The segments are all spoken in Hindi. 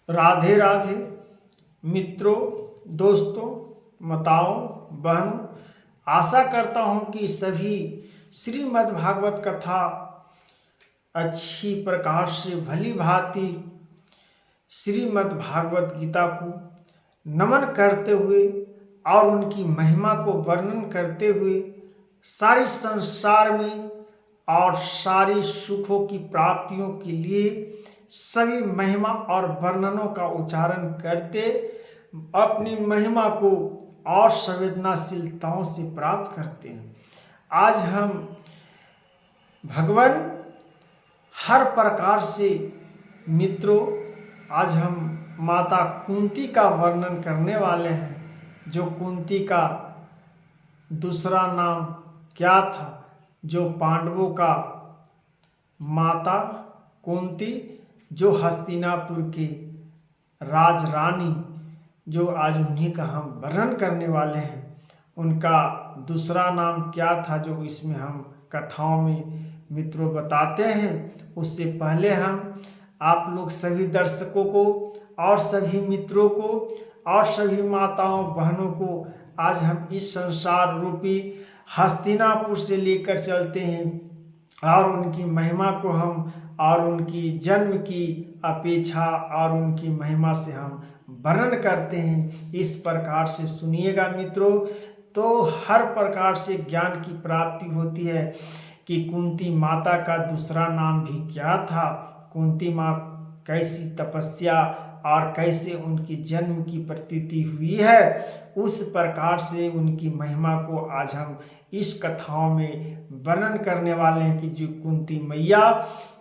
राधे राधे मित्रों, दोस्तों, माताओं, बहनों। आशा करता हूँ कि सभी श्रीमद् भागवत कथा अच्छी प्रकार से भली भांति श्रीमद् भागवत गीता को नमन करते हुए और उनकी महिमा को वर्णन करते हुए सारे संसार में और सारी सुखों की प्राप्तियों के लिए सभी महिमा और वर्णनों का उच्चारण करते अपनी महिमा को और संवेदनाशीलताओं से प्राप्त करते हैं। आज हम भगवान हर प्रकार से मित्रों, आज हम माता कुंती का वर्णन करने वाले हैं। जो कुंती का दूसरा नाम क्या था, जो पांडवों का माता कुंती, जो हस्तिनापुर की राजरानी, जो आज उन्हीं का हम वर्णन करने वाले हैं, उनका दूसरा नाम क्या था, जो इसमें हम कथाओं में मित्रों बताते हैं। उससे पहले हम आप लोग सभी दर्शकों को और सभी मित्रों को और सभी माताओं बहनों को आज हम इस संसार रूपी हस्तिनापुर से लेकर चलते हैं और उनकी महिमा को हम और उनकी जन्म की अपेक्षा और उनकी महिमा से हम वर्णन करते हैं। इस प्रकार से सुनिएगा मित्रों, तो हर प्रकार से ज्ञान की प्राप्ति होती है कि कुंती माता का दूसरा नाम भी क्या था, कुंती माँ कैसी तपस्या और कैसे उनकी जन्म की प्रतीति हुई है, उस प्रकार से उनकी महिमा को आज हम इस कथाओं में वर्णन करने वाले हैं कि जो कुंती मैया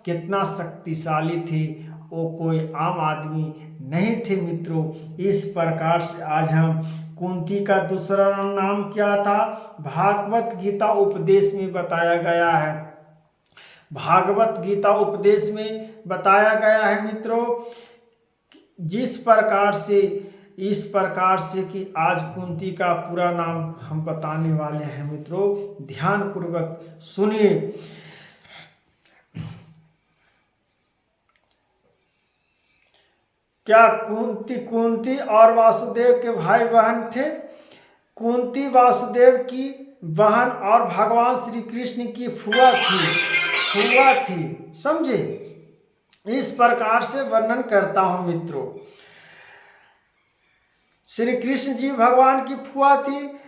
कितना शक्तिशाली थे, वो कोई आम आदमी नहीं थे मित्रों। इस प्रकार से आज हम कुंती का दूसरा नाम क्या था, भागवत गीता उपदेश में बताया गया है। भागवत गीता उपदेश में बताया गया है मित्रों, जिस प्रकार से इस प्रकार से कि आज कुंती का पूरा नाम हम बताने वाले हैं मित्रों, ध्यान पूर्वक सुनिए। क्या कुंती और वासुदेव के भाई बहन थे। कुंती वासुदेव की बहन और भगवान श्री कृष्ण की फुआ थी, समझे। इस प्रकार से वर्णन करता हूं मित्रों। श्री कृष्ण जी भगवान की फुआ थी।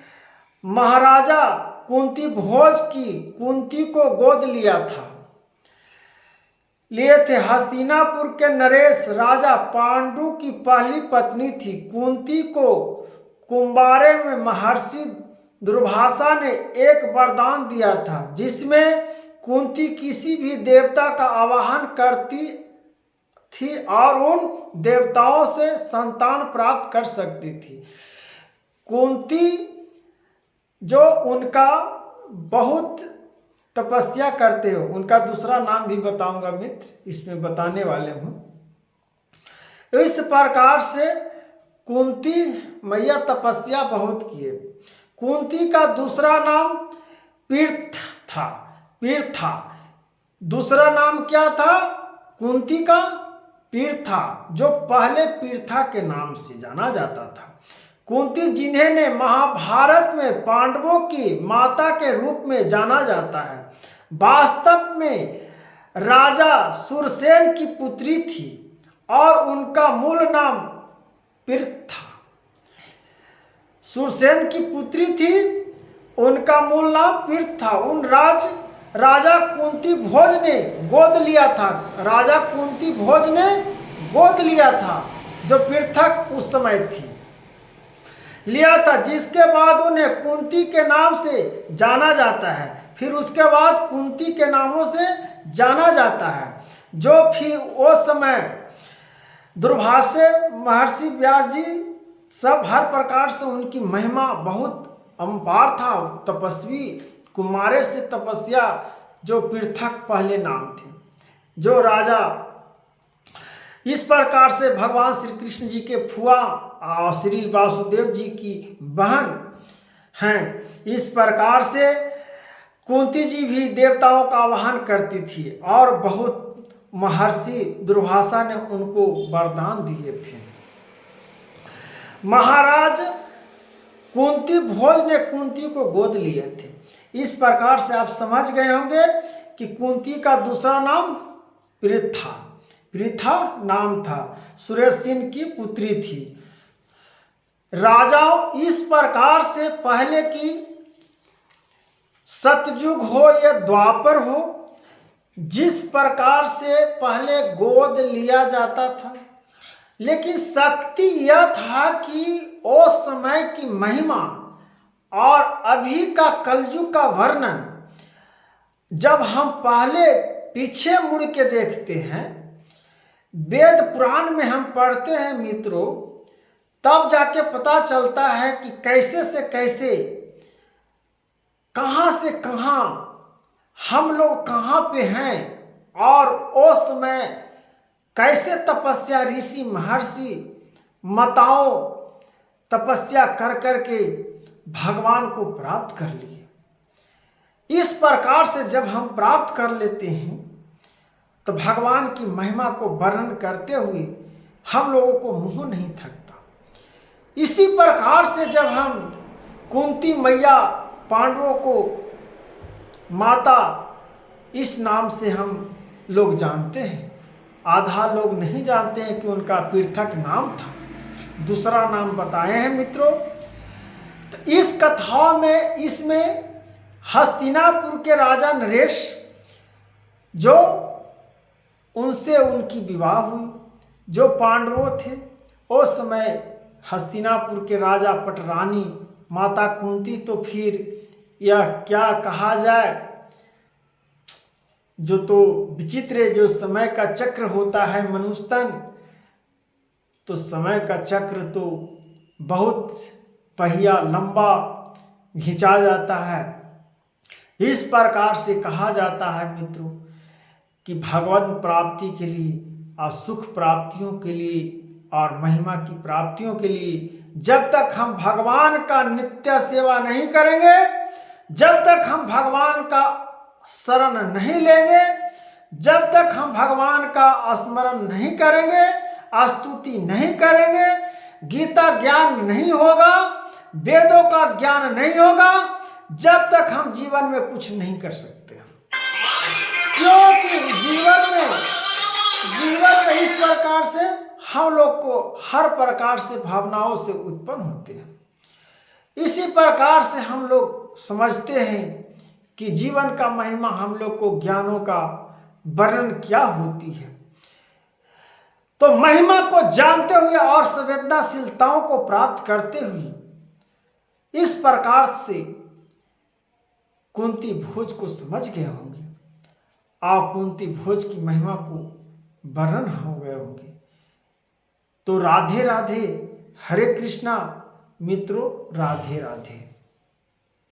महाराजा कुंती भोज की कुंती को गोद लिए थे। हस्तिनापुर के नरेश राजा पांडु की पहली पत्नी थी। कुंती को कुंबारे में महर्षि दुर्वासा ने एक वरदान दिया था, जिसमें कुंती किसी भी देवता का आवाहन करती थी और उन देवताओं से संतान प्राप्त कर सकती थी। कुंती जो उनका बहुत तपस्या करते हो, उनका दूसरा नाम भी बताऊंगा मित्र, इसमें बताने वाले हूं। इस प्रकार से कुंती मैया तपस्या बहुत किए। कुंती का दूसरा नाम पीर्था। दूसरा नाम क्या था कुंती का, पीर्था, जो पहले पीर्था के नाम से जाना जाता था। कुंती जिन्हें ने महाभारत में पांडवों की माता के रूप में जाना जाता है, वास्तव में राजा सुरसेन की पुत्री थी और उनका मूल नाम पीर्था। सुरसेन की पुत्री थी, उनका मूल नाम पीर्था। उन राजा कुंती भोज ने गोद लिया था। राजा कुंती भोज ने गोद लिया था, जो पृथक उस समय थी, लिया था, जिसके बाद उन्हें कुंती के नाम से जाना जाता है। फिर उसके बाद कुंती के नामों से जाना जाता है, जो फिर उस समय दुर्वासा, महर्षि व्यास जी सब हर प्रकार से उनकी महिमा बहुत अपार था। तपस्वी कुमारे से तपस्या, जो पृथक पहले नाम थे, जो राजा। इस प्रकार से भगवान श्री कृष्ण जी के फुआ और श्री वासुदेव जी की बहन हैं। इस प्रकार से कुंती जी भी देवताओं का आवाहन करती थी और बहुत महर्षि दुर्वासा ने उनको वरदान दिए थे। महाराज कुंती भोज ने कुंती को गोद लिए थे। इस प्रकार से आप समझ गए होंगे कि कुंती का दूसरा नाम पृथा, पृथा नाम था, सुरेशिन की पुत्री थी। राजाओं, इस प्रकार से पहले की सतयुग हो या द्वापर हो, जिस प्रकार से पहले गोद लिया जाता था, लेकिन शक्ति यह था कि उस समय की महिमा और अभी का कलयुग का वर्णन जब हम पहले पीछे मुड़ के देखते हैं, वेद पुराण में हम पढ़ते हैं मित्रों, तब जाके पता चलता है कि कैसे से कैसे, कहां से कहां हम लोग कहां पे हैं और उस समय कैसे तपस्या ऋषि महर्षि माताओं तपस्या कर करके भगवान को प्राप्त कर लिए। इस प्रकार से जब हम प्राप्त कर लेते हैं तो भगवान की महिमा को वर्णन करते हुए हम लोगों को मुंह नहीं थकता। इसी प्रकार से जब हम कुंती मैया पांडवों को माता इस नाम से हम लोग जानते हैं, आधा लोग नहीं जानते हैं कि उनका पृथक नाम था, दूसरा नाम बताए हैं मित्रों। तो इस कथा में इसमें हस्तिनापुर के राजा नरेश, जो उनसे उनकी विवाह हुई, जो पांडवों थे, उस समय हस्तिनापुर के राजा पटरानी माता कुंती, तो फिर यह क्या कहा जाए, जो तो विचित्र, जो समय का चक्र होता है मनुष्यतन, तो समय का चक्र तो बहुत पहिया लंबा खिंचा जाता है। इस प्रकार से कहा जाता है मित्रों कि भगवत प्राप्ति के लिए और सुख प्राप्तियों के लिए और महिमा की प्राप्तियों के लिए जब तक हम भगवान का नित्य सेवा नहीं करेंगे, जब तक हम भगवान का शरण नहीं लेंगे, जब तक हम भगवान का स्मरण नहीं करेंगे, स्तुति नहीं करेंगे, गीता ज्ञान नहीं होगा, वेदों का ज्ञान नहीं होगा, जब तक हम जीवन में कुछ नहीं कर सकते। क्योंकि जीवन में इस प्रकार से हम लोग को हर प्रकार से भावनाओं से उत्पन्न होते हैं। इसी प्रकार से हम लोग समझते हैं कि जीवन का महिमा हम लोग को ज्ञानों का वर्णन क्या होती है। तो महिमा को जानते हुए और संवेदनाशीलताओं को प्राप्त करते हुए इस प्रकार से कुंती भोज को समझ गए होंगे और कुंती भोज की महिमा को वर्णन हो गए होंगे। तो राधे राधे, हरे कृष्णा मित्रों, राधे राधे।